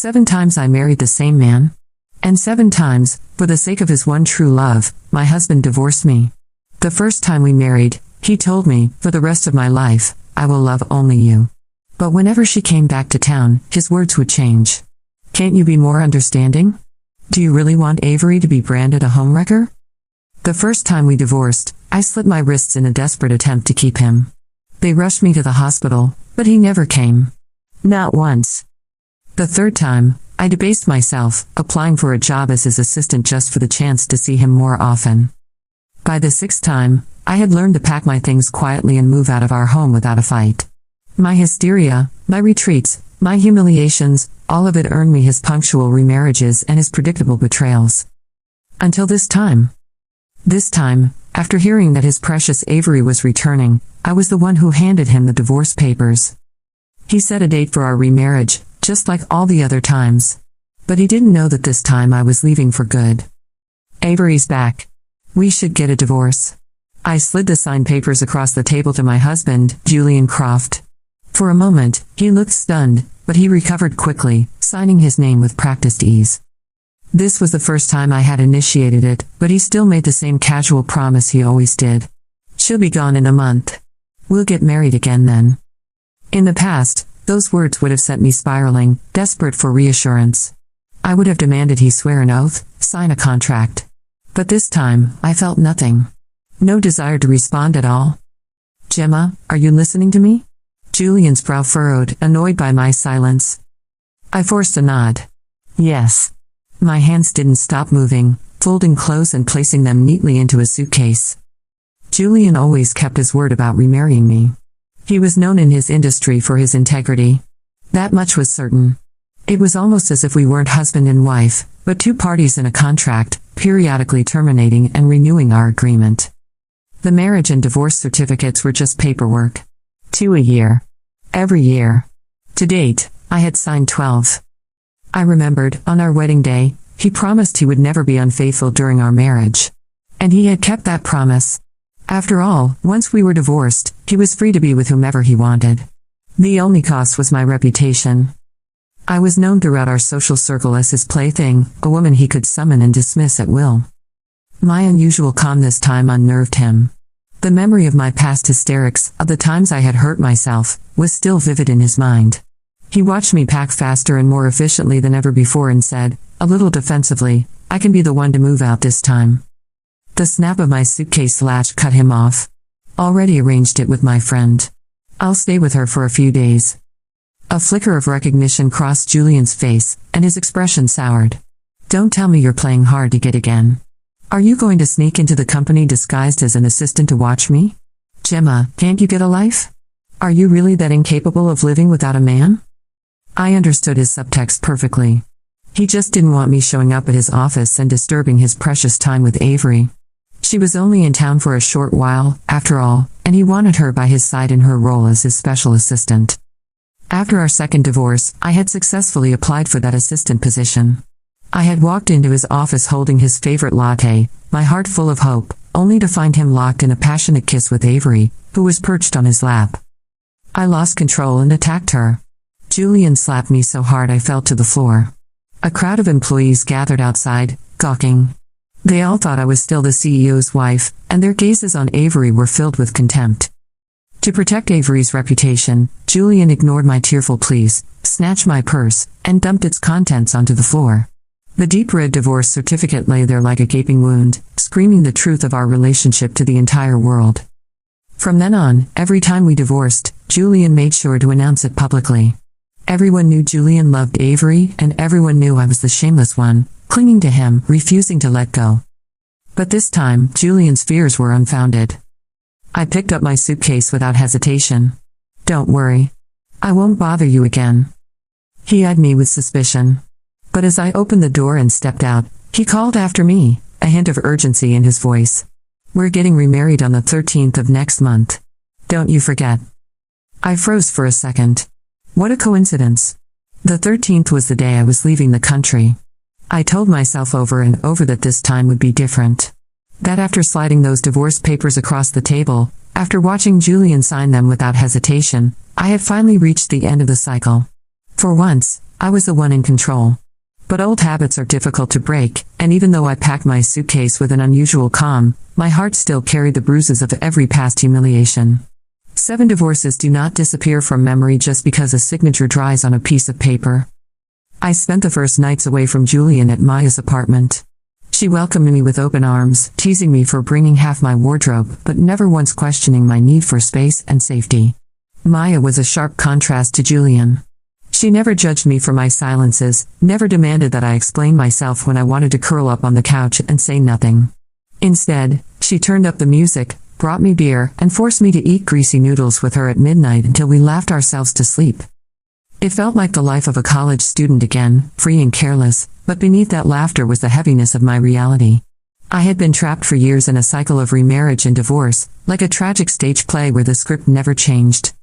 7 times I married the same man. And 7 times, for the sake of his one true love, my husband divorced me. The first time we married, he told me, for the rest of my life, I will love only you. But whenever she came back to town, his words would change. Can't you be more understanding? Do you really want Avery to be branded a homewrecker? The first time we divorced, I slit my wrists in a desperate attempt to keep him. They rushed me to the hospital, but he never came. Not once. The third time, I debased myself, applying for a job as his assistant just for the chance to see him more often. By the 6th time, I had learned to pack my things quietly and move out of our home without a fight. My hysteria, my retreats, my humiliations, all of it earned me his punctual remarriages and his predictable betrayals. Until this time. This time, after hearing that his precious Avery was returning, I was the one who handed him the divorce papers. He set a date for our remarriage, just like all the other times. But he didn't know that this time I was leaving for good. Avery's back. We should get a divorce. I slid the signed papers across the table to my husband, Julian Croft. For a moment, he looked stunned, but he recovered quickly, signing his name with practiced ease. This was the first time I had initiated it, but he still made the same casual promise he always did. She'll be gone in a month. We'll get married again then. In the past, those words would have sent me spiraling, desperate for reassurance. I would have demanded he swear an oath, sign a contract. But this time, I felt nothing. No desire to respond at all. Gemma, are you listening to me? Julian's brow furrowed, annoyed by my silence. I forced a nod. Yes. My hands didn't stop moving, folding clothes and placing them neatly into a suitcase. Julian always kept his word about remarrying me. He was known in his industry for his integrity. That much was certain. It was almost as if we weren't husband and wife, but 2 parties in a contract, periodically terminating and renewing our agreement. The marriage and divorce certificates were just paperwork. 2 a year. Every year. To date, I had signed 12. I remembered, on our wedding day, he promised he would never be unfaithful during our marriage. And he had kept that promise. After all, once we were divorced, he was free to be with whomever he wanted. The only cost was my reputation. I was known throughout our social circle as his plaything, a woman he could summon and dismiss at will. My unusual calm this time unnerved him. The memory of my past hysterics, of the times I had hurt myself, was still vivid in his mind. He watched me pack faster and more efficiently than ever before and said, a little defensively, I can be the one to move out this time. The snap of my suitcase latch cut him off. Already arranged it with my friend. I'll stay with her for a few days. A flicker of recognition crossed Julian's face, and his expression soured. Don't tell me you're playing hard to get again. Are you going to sneak into the company disguised as an assistant to watch me? Gemma, can't you get a life? Are you really that incapable of living without a man? I understood his subtext perfectly. He just didn't want me showing up at his office and disturbing his precious time with Avery. She was only in town for a short while, after all, and he wanted her by his side in her role as his special assistant. After our second divorce, I had successfully applied for that assistant position. I had walked into his office holding his favorite latte, my heart full of hope, only to find him locked in a passionate kiss with Avery, who was perched on his lap. I lost control and attacked her. Julian slapped me so hard I fell to the floor. A crowd of employees gathered outside, gawking. They all thought I was still the CEO's wife, and their gazes on Avery were filled with contempt. To protect Avery's reputation, Julian ignored my tearful pleas, snatched my purse, and dumped its contents onto the floor. The deep red divorce certificate lay there like a gaping wound, screaming the truth of our relationship to the entire world. From then on, every time we divorced, Julian made sure to announce it publicly. Everyone knew Julian loved Avery, and everyone knew I was the shameless one, clinging to him, refusing to let go. But this time, Julian's fears were unfounded. I picked up my suitcase without hesitation. Don't worry. I won't bother you again. He eyed me with suspicion. But as I opened the door and stepped out, he called after me, a hint of urgency in his voice. We're getting remarried on the 13th of next month. Don't you forget. I froze for a second. What a coincidence. The 13th was the day I was leaving the country. I told myself over and over that this time would be different. That after sliding those divorce papers across the table, after watching Julian sign them without hesitation, I had finally reached the end of the cycle. For once, I was the one in control. But old habits are difficult to break, and even though I packed my suitcase with an unusual calm, my heart still carried the bruises of every past humiliation. 7 divorces do not disappear from memory just because a signature dries on a piece of paper. I spent the first nights away from Julian at Maya's apartment. She welcomed me with open arms, teasing me for bringing half my wardrobe, but never once questioning my need for space and safety. Maya was a sharp contrast to Julian. She never judged me for my silences, never demanded that I explain myself when I wanted to curl up on the couch and say nothing. Instead, she turned up the music, brought me beer, and forced me to eat greasy noodles with her at midnight until we laughed ourselves to sleep. It felt like the life of a college student again, free and careless, but beneath that laughter was the heaviness of my reality. I had been trapped for years in a cycle of remarriage and divorce, like a tragic stage play where the script never changed.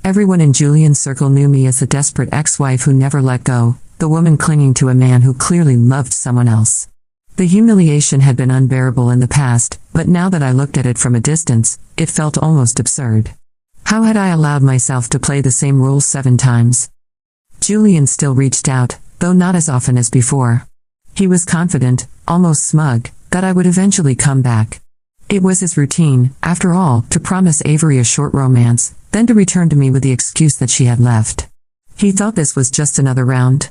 Everyone in Julian's circle knew me as the desperate ex-wife who never let go, the woman clinging to a man who clearly loved someone else. The humiliation had been unbearable in the past, but now that I looked at it from a distance, it felt almost absurd. How had I allowed myself to play the same role 7 times? Julian still reached out, though not as often as before. He was confident, almost smug, that I would eventually come back. It was his routine, after all, to promise Avery a short romance, then to return to me with the excuse that she had left. He thought this was just another round.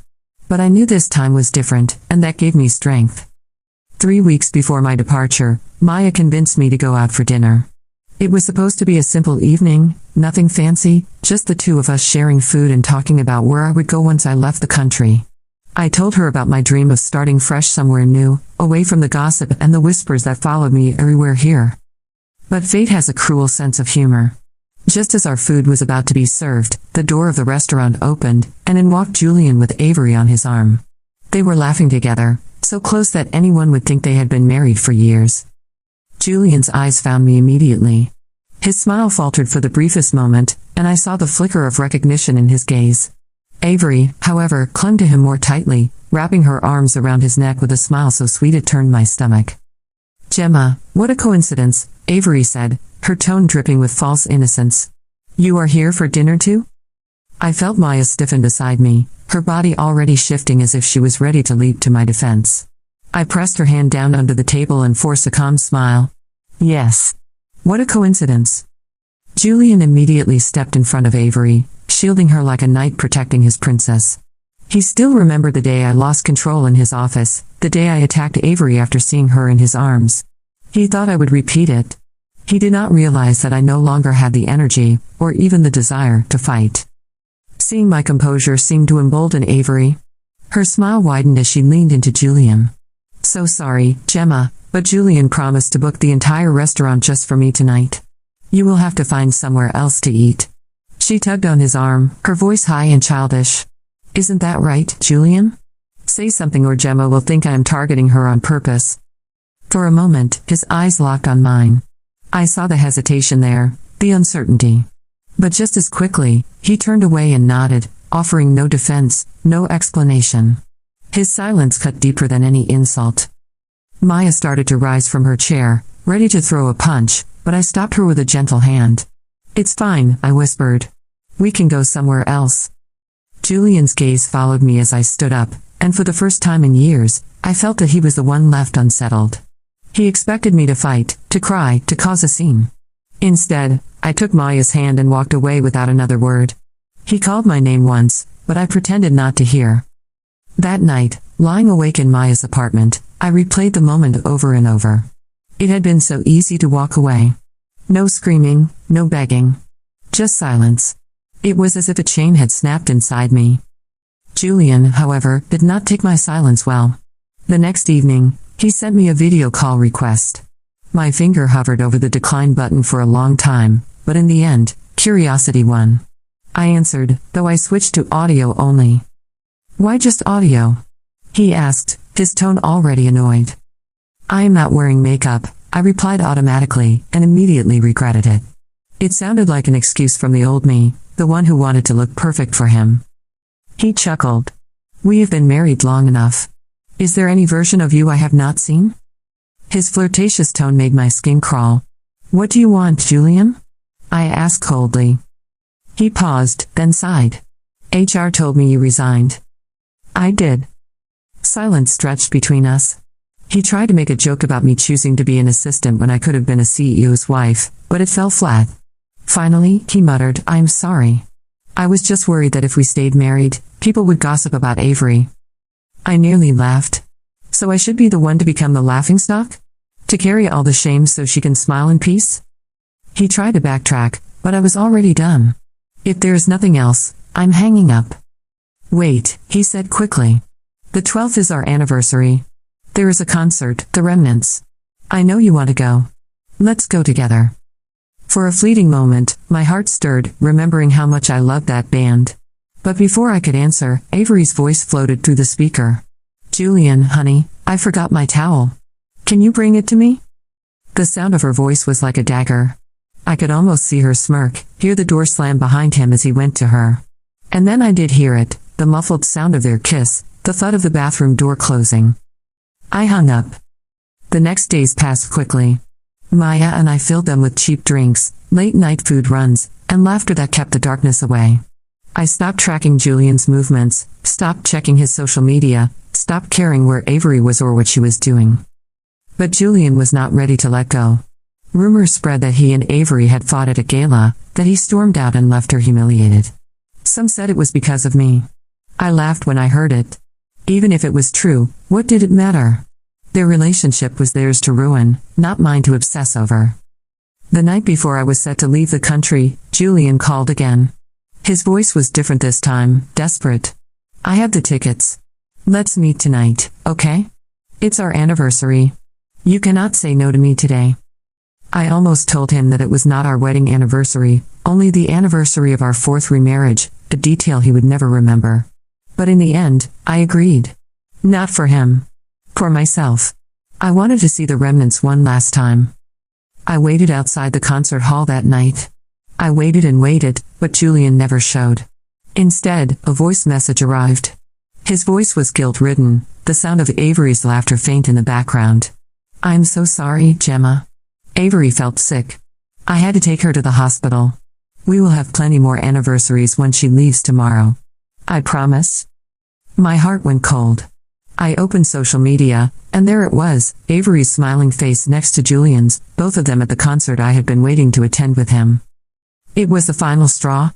But I knew this time was different, and that gave me strength. 3 weeks before my departure, Maya convinced me to go out for dinner. It was supposed to be a simple evening, nothing fancy, just the 2 of us sharing food and talking about where I would go once I left the country. I told her about my dream of starting fresh somewhere new, away from the gossip and the whispers that followed me everywhere here. But fate has a cruel sense of humor. Just as our food was about to be served, the door of the restaurant opened, and in walked Julian with Avery on his arm. They were laughing together, so close that anyone would think they had been married for years. Julian's eyes found me immediately. His smile faltered for the briefest moment, and I saw the flicker of recognition in his gaze. Avery, however, clung to him more tightly, wrapping her arms around his neck with a smile so sweet it turned my stomach. "Gemma, what a coincidence," Avery said, her tone dripping with false innocence. "You are here for dinner too?" I felt Maya stiffen beside me, her body already shifting as if she was ready to leap to my defense. I pressed her hand down under the table and forced a calm smile. "Yes. What a coincidence." Julian immediately stepped in front of Avery, shielding her like a knight protecting his princess. He still remembered the day I lost control in his office, the day I attacked Avery after seeing her in his arms. He thought I would repeat it. He did not realize that I no longer had the energy, or even the desire, to fight. Seeing my composure seemed to embolden Avery. Her smile widened as she leaned into Julian. "So sorry, Gemma, but Julian promised to book the entire restaurant just for me tonight. You will have to find somewhere else to eat." She tugged on his arm, her voice high and childish. "Isn't that right, Julian? Say something or Gemma will think I am targeting her on purpose." For a moment, his eyes locked on mine. I saw the hesitation there, the uncertainty. But just as quickly, he turned away and nodded, offering no defense, no explanation. His silence cut deeper than any insult. Maya started to rise from her chair, ready to throw a punch, but I stopped her with a gentle hand. "It's fine," I whispered. "We can go somewhere else." Julian's gaze followed me as I stood up, and for the first time in years, I felt that he was the one left unsettled. He expected me to fight, to cry, to cause a scene. Instead, I took Maya's hand and walked away without another word. He called my name once, but I pretended not to hear. That night, lying awake in Maya's apartment, I replayed the moment over and over. It had been so easy to walk away. No screaming, no begging. Just silence. It was as if a chain had snapped inside me. Julian, however, did not take my silence well. The next evening, he sent me a video call request. My finger hovered over the decline button for a long time, but in the end, curiosity won. I answered, though I switched to audio only. "Why just audio?" he asked, his tone already annoyed. "I am not wearing makeup," I replied automatically, and immediately regretted it. It sounded like an excuse from the old me, the one who wanted to look perfect for him. He chuckled. "We have been married long enough. Is there any version of you I have not seen?" His flirtatious tone made my skin crawl. "What do you want, Julian?" I asked coldly. He paused, then sighed. "HR told me you resigned." I did. Silence stretched between us. He tried to make a joke about me choosing to be an assistant when I could have been a CEO's wife, but it fell flat. Finally, he muttered, "I'm sorry. I was just worried that if we stayed married, people would gossip about Avery." I nearly laughed. So I should be the one to become the laughingstock? To carry all the shame so she can smile in peace? He tried to backtrack, but I was already done. "If there is nothing else, I'm hanging up." "Wait," he said quickly. "The 12th is our anniversary. There is a concert, The Remnants. I know you want to go. Let's go together." For a fleeting moment, my heart stirred, remembering how much I loved that band. But before I could answer, Avery's voice floated through the speaker. "Julian, honey, I forgot my towel. Can you bring it to me?" The sound of her voice was like a dagger. I could almost see her smirk, hear the door slam behind him as he went to her. And then I did hear it, the muffled sound of their kiss, the thud of the bathroom door closing. I hung up. The next days passed quickly. Maya and I filled them with cheap drinks, late-night food runs, and laughter that kept the darkness away. I stopped tracking Julian's movements, stopped checking his social media, stopped caring where Avery was or what she was doing. But Julian was not ready to let go. Rumors spread that he and Avery had fought at a gala, that he stormed out and left her humiliated. Some said it was because of me. I laughed when I heard it. Even if it was true, what did it matter? Their relationship was theirs to ruin, not mine to obsess over. The night before I was set to leave the country, Julian called again. His voice was different this time, desperate. "I have the tickets. Let's meet tonight, okay? It's our anniversary. You cannot say no to me today." I almost told him that it was not our wedding anniversary, only the anniversary of our 4th remarriage, a detail he would never remember. But in the end, I agreed. Not for him. For myself. I wanted to see the Remnants one last time. I waited outside the concert hall that night. I waited and waited, but Julian never showed. Instead, a voice message arrived. His voice was guilt-ridden, the sound of Avery's laughter faint in the background. "I'm so sorry, Gemma. Avery felt sick. I had to take her to the hospital. We will have plenty more anniversaries when she leaves tomorrow. I promise." My heart went cold. I opened social media, and there it was, Avery's smiling face next to Julian's, both of them at the concert I had been waiting to attend with him. It was the final straw.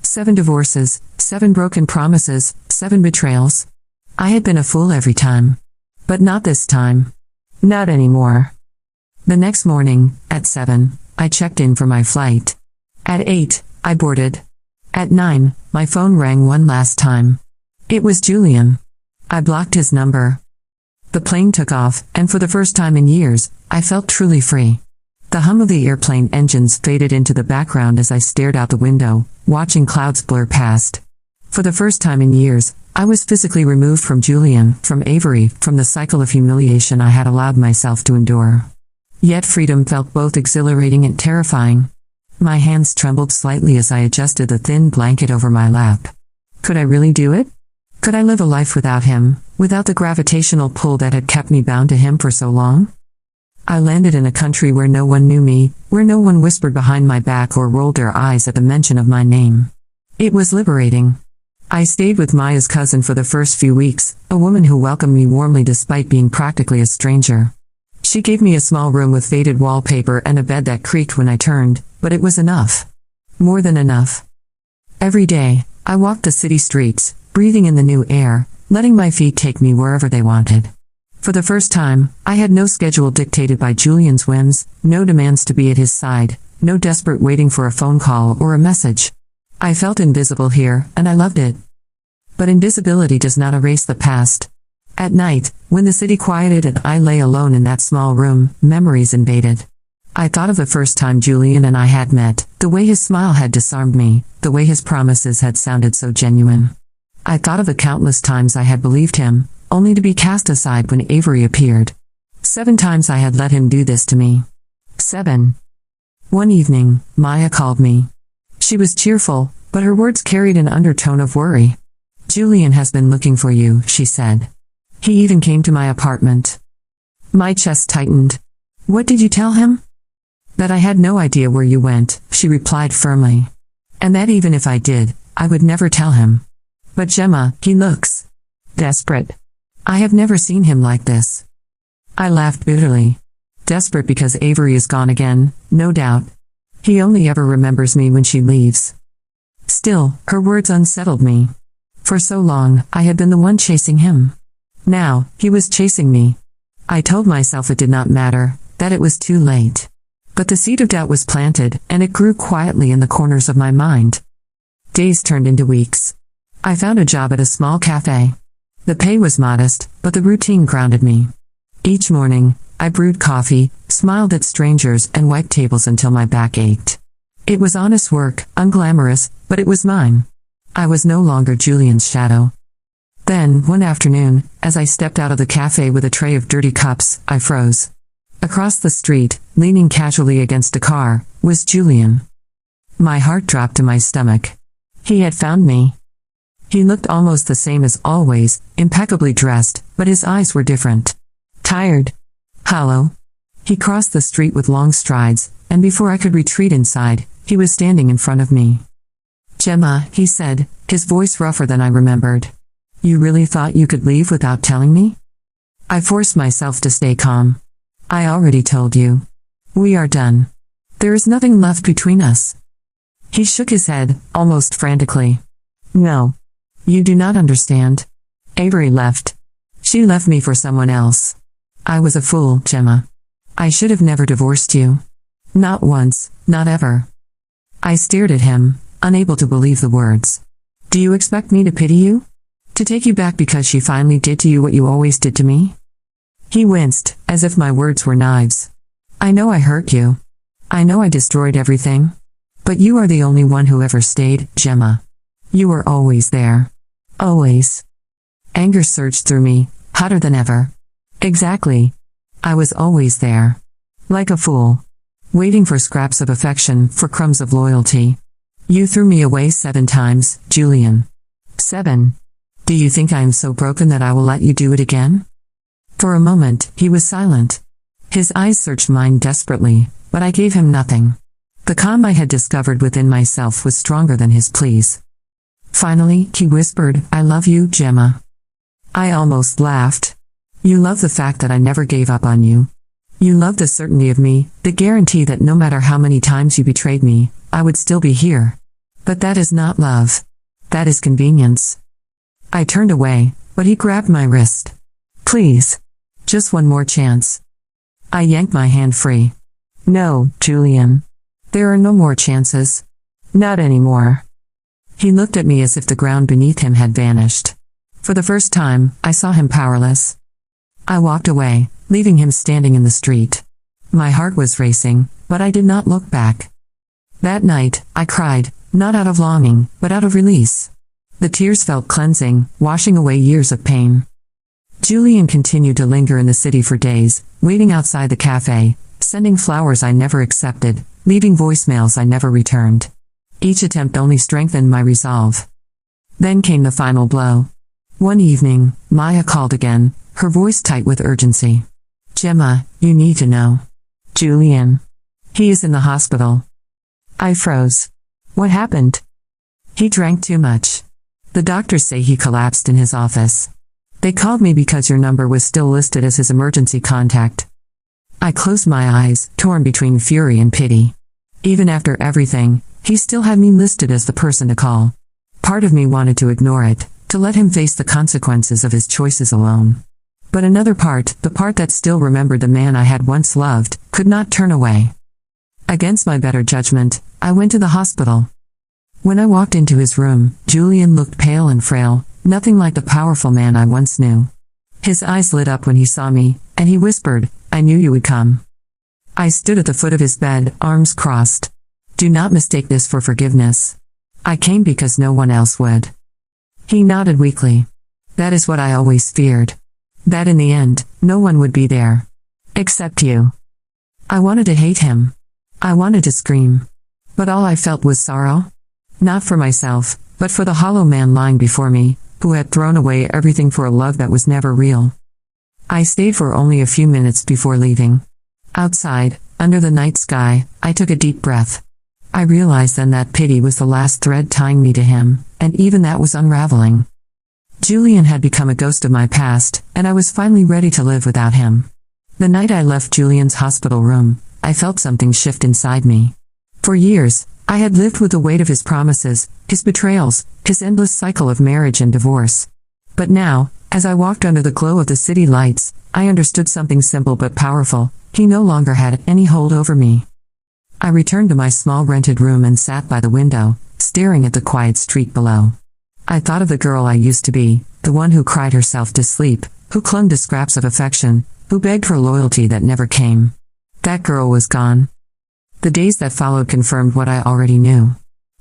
7 divorces, 7 broken promises, 7 betrayals. I had been a fool every time. But not this time. Not anymore. The next morning, at 7, I checked in for my flight. At 8, I boarded. At 9, my phone rang one last time. It was Julian. I blocked his number. The plane took off, and for the first time in years, I felt truly free. The hum of the airplane engines faded into the background as I stared out the window, watching clouds blur past. For the first time in years, I was physically removed from Julian, from Avery, from the cycle of humiliation I had allowed myself to endure. Yet freedom felt both exhilarating and terrifying. My hands trembled slightly as I adjusted the thin blanket over my lap. Could I really do it? Could I live a life without him, without the gravitational pull that had kept me bound to him for so long? I landed in a country where no one knew me, where no one whispered behind my back or rolled their eyes at the mention of my name. It was liberating. I stayed with Maya's cousin for the first few weeks, a woman who welcomed me warmly despite being practically a stranger. She gave me a small room with faded wallpaper and a bed that creaked when I turned, but it was enough. More than enough. Every day, I walked the city streets, breathing in the new air, letting my feet take me wherever they wanted. For the first time, I had no schedule dictated by Julian's whims, no demands to be at his side, no desperate waiting for a phone call or a message. I felt invisible here, and I loved it. But invisibility does not erase the past. At night, when the city quieted and I lay alone in that small room, memories invaded. I thought of the first time Julian and I had met, the way his smile had disarmed me, the way his promises had sounded so genuine. I thought of the countless times I had believed him, only to be cast aside when Avery appeared. 7 times I had let him do this to me. 7. One evening, Maya called me. She was cheerful, but her words carried an undertone of worry. "Julian has been looking for you," she said. "He even came to my apartment." My chest tightened. "What did you tell him?" "That I had no idea where you went," she replied firmly. "And that even if I did, I would never tell him." "But Gemma, he looks. Desperate. I have never seen him like this. I laughed bitterly. Desperate because Avery is gone again, no doubt. He only ever remembers me when she leaves. Still, her words unsettled me. For so long, I had been the one chasing him. Now, he was chasing me. I told myself it did not matter, that it was too late. But the seed of doubt was planted, and it grew quietly in the corners of my mind. Days turned into weeks. I found a job at a small cafe. The pay was modest, but the routine grounded me. Each morning, I brewed coffee, smiled at strangers, and wiped tables until my back ached. It was honest work, unglamorous, but it was mine. I was no longer Julian's shadow. Then, one afternoon, as I stepped out of the cafe with a tray of dirty cups, I froze. Across the street, leaning casually against a car, was Julian. My heart dropped to my stomach. He had found me. He looked almost the same as always, impeccably dressed, but his eyes were different. Tired. Hollow. He crossed the street with long strides, and before I could retreat inside, he was standing in front of me. "Gemma," he said, his voice rougher than I remembered. "You really thought you could leave without telling me?" I forced myself to stay calm. "I already told you. We are done. There is nothing left between us." He shook his head, almost frantically. "No. You do not understand. Avery left. She left me for someone else. I was a fool, Gemma. I should have never divorced you. Not once, not ever." I stared at him, unable to believe the words. "Do you expect me to pity you? To take you back because she finally did to you what you always did to me?" He winced, as if my words were knives. "I know I hurt you. I know I destroyed everything. But you are the only one who ever stayed, Gemma. You were always there. Always." Anger surged through me, hotter than ever. Exactly. I was always there. Like a fool. Waiting for scraps of affection, for crumbs of loyalty. You threw me away 7 times, Julian. 7. Do you think I am so broken that I will let you do it again? For a moment, he was silent. His eyes searched mine desperately, but I gave him nothing. The calm I had discovered within myself was stronger than his pleas. Finally, he whispered, "I love you, Gemma." I almost laughed. "You love the fact that I never gave up on you. You love the certainty of me, the guarantee that no matter how many times you betrayed me, I would still be here. But that is not love. That is convenience." I turned away, but he grabbed my wrist. "Please. Just one more chance." I yanked my hand free. "No, Julian. There are no more chances. Not anymore." He looked at me as if the ground beneath him had vanished. For the first time, I saw him powerless. I walked away, leaving him standing in the street. My heart was racing, but I did not look back. That night, I cried, not out of longing, but out of release. The tears felt cleansing, washing away years of pain. Julian continued to linger in the city for days, waiting outside the cafe, sending flowers I never accepted, leaving voicemails I never returned. Each attempt only strengthened my resolve. Then came the final blow. One evening, Maya called again, her voice tight with urgency. "Gemma, you need to know. Julian. He is in the hospital." I froze. "What happened?" "He drank too much. The doctors say he collapsed in his office. They called me because your number was still listed as his emergency contact." I closed my eyes, torn between fury and pity. Even after everything, he still had me listed as the person to call. Part of me wanted to ignore it, to let him face the consequences of his choices alone. But another part, the part that still remembered the man I had once loved, could not turn away. Against my better judgment, I went to the hospital. When I walked into his room, Julian looked pale and frail, nothing like the powerful man I once knew. His eyes lit up when he saw me, and he whispered, "I knew you would come." I stood at the foot of his bed, arms crossed. "Do not mistake this for forgiveness. I came because no one else would." He nodded weakly. "That is what I always feared. That in the end, no one would be there. Except you." I wanted to hate him. I wanted to scream. But all I felt was sorrow. Not for myself, but for the hollow man lying before me, who had thrown away everything for a love that was never real. I stayed for only a few minutes before leaving. Outside, under the night sky, I took a deep breath. I realized then that pity was the last thread tying me to him, and even that was unraveling. Julian had become a ghost of my past, and I was finally ready to live without him. The night I left Julian's hospital room, I felt something shift inside me. For years, I had lived with the weight of his promises, his betrayals, his endless cycle of marriage and divorce. But now, as I walked under the glow of the city lights, I understood something simple but powerful: he no longer had any hold over me. I returned to my small rented room and sat by the window, staring at the quiet street below. I thought of the girl I used to be, the one who cried herself to sleep, who clung to scraps of affection, who begged for loyalty that never came. That girl was gone. The days that followed confirmed what I already knew.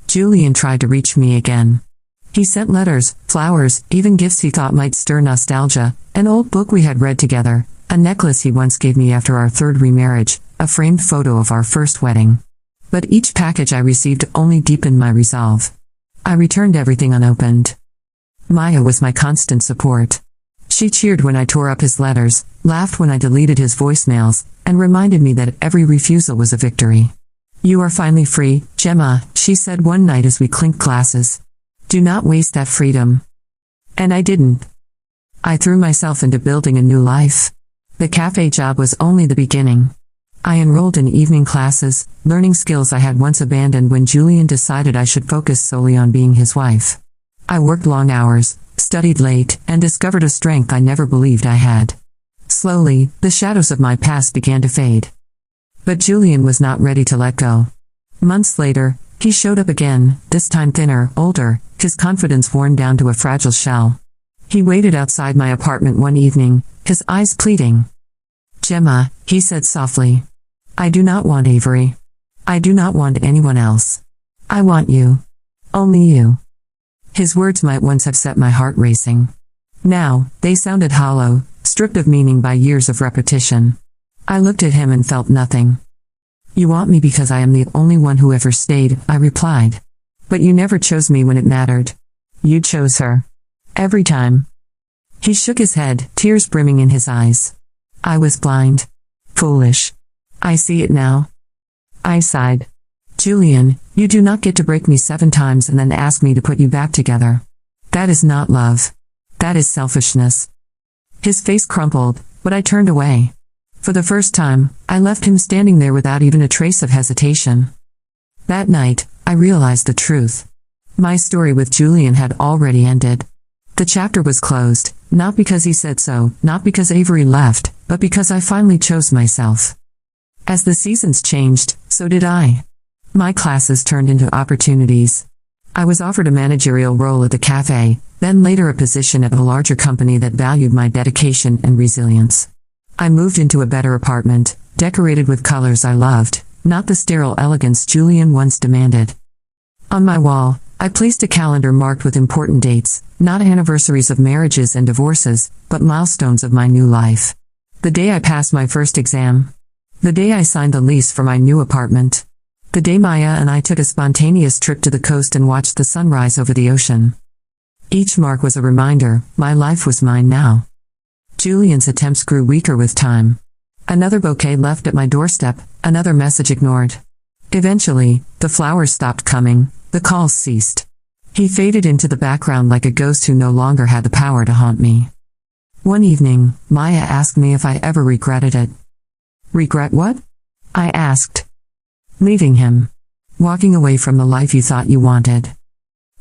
Julian tried to reach me again. He sent letters, flowers, even gifts he thought might stir nostalgia: an old book we had read together, a necklace he once gave me after our third remarriage, a framed photo of our first wedding. But each package I received only deepened my resolve. I returned everything unopened. Maya was my constant support. She cheered when I tore up his letters, laughed when I deleted his voicemails, and reminded me that every refusal was a victory. "You are finally free, Gemma," she said one night as we clinked glasses. "Do not waste that freedom." And I didn't. I threw myself into building a new life. The cafe job was only the beginning. I enrolled in evening classes, learning skills I had once abandoned when Julian decided I should focus solely on being his wife. I worked long hours, studied late, and discovered a strength I never believed I had. Slowly, the shadows of my past began to fade. But Julian was not ready to let go. Months later, he showed up again, this time thinner, older, his confidence worn down to a fragile shell. He waited outside my apartment one evening, his eyes pleading. "Gemma," he said softly. "I do not want Avery. I do not want anyone else. I want you. Only you." His words might once have set my heart racing. Now, they sounded hollow, stripped of meaning by years of repetition. I looked at him and felt nothing. "You want me because I am the only one who ever stayed," I replied. "But you never chose me when it mattered. You chose her. Every time." He shook his head, tears brimming in his eyes. "I was blind. Foolish. I see it now." I sighed. "Julian, you do not get to break me 7 times and then ask me to put you back together. That is not love. That is selfishness." His face crumpled, but I turned away. For the first time, I left him standing there without even a trace of hesitation. That night, I realized the truth. My story with Julian had already ended. The chapter was closed, not because he said so, not because Avery left, but because I finally chose myself. As the seasons changed, so did I. My classes turned into opportunities. I was offered a managerial role at the cafe, then later a position at a larger company that valued my dedication and resilience. I moved into a better apartment, decorated with colors I loved, not the sterile elegance Julian once demanded. On my wall, I placed a calendar marked with important dates, not anniversaries of marriages and divorces, but milestones of my new life. The day I passed my first exam. The day I signed the lease for my new apartment. The day Maya and I took a spontaneous trip to the coast and watched the sunrise over the ocean. Each mark was a reminder, my life was mine now. Julian's attempts grew weaker with time. Another bouquet left at my doorstep, another message ignored. Eventually, the flowers stopped coming, the calls ceased. He faded into the background like a ghost who no longer had the power to haunt me. One evening, Maya asked me if I ever regretted it. "Regret what?" I asked. "Leaving him. Walking away from the life you thought you wanted."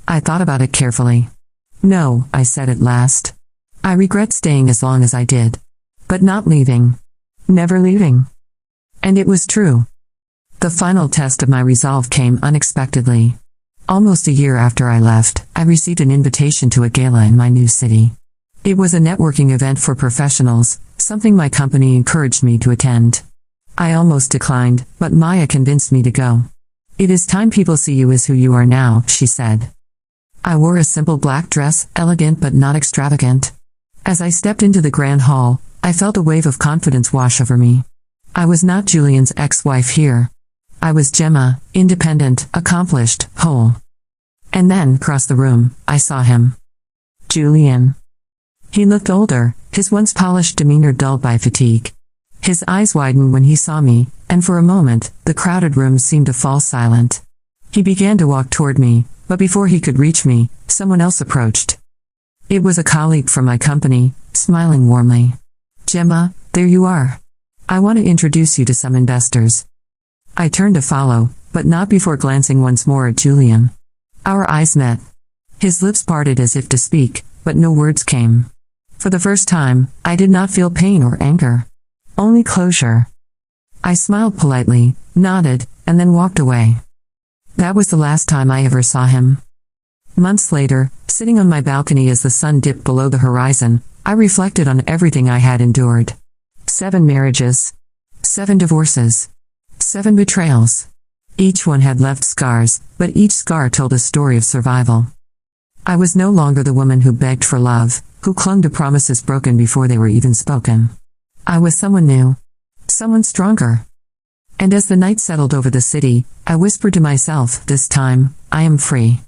I thought about it carefully. "No," I said at last. "I regret staying as long as I did. But not leaving. Never leaving." And it was true. The final test of my resolve came unexpectedly. Almost a year after I left, I received an invitation to a gala in my new city. It was a networking event for professionals, something my company encouraged me to attend. I almost declined, but Maya convinced me to go. "It is time people see you as who you are now," she said. I wore a simple black dress, elegant but not extravagant. As I stepped into the grand hall, I felt a wave of confidence wash over me. I was not Julian's ex-wife here. I was Gemma, independent, accomplished, whole. And then, across the room, I saw him. Julian. He looked older, his once polished demeanor dulled by fatigue. His eyes widened when he saw me, and for a moment, the crowded room seemed to fall silent. He began to walk toward me, but before he could reach me, someone else approached. It was a colleague from my company, smiling warmly. "Gemma, there you are. I want to introduce you to some investors." I turned to follow, but not before glancing once more at Julian. Our eyes met. His lips parted as if to speak, but no words came. For the first time, I did not feel pain or anger. Only closure. I smiled politely, nodded, and then walked away. That was the last time I ever saw him. Months later, sitting on my balcony as the sun dipped below the horizon, I reflected on everything I had endured. 7 marriages. 7 divorces. 7 betrayals. Each one had left scars, but each scar told a story of survival. I was no longer the woman who begged for love, who clung to promises broken before they were even spoken. I was someone new. Someone stronger. And as the night settled over the city, I whispered to myself, "This time, I am free."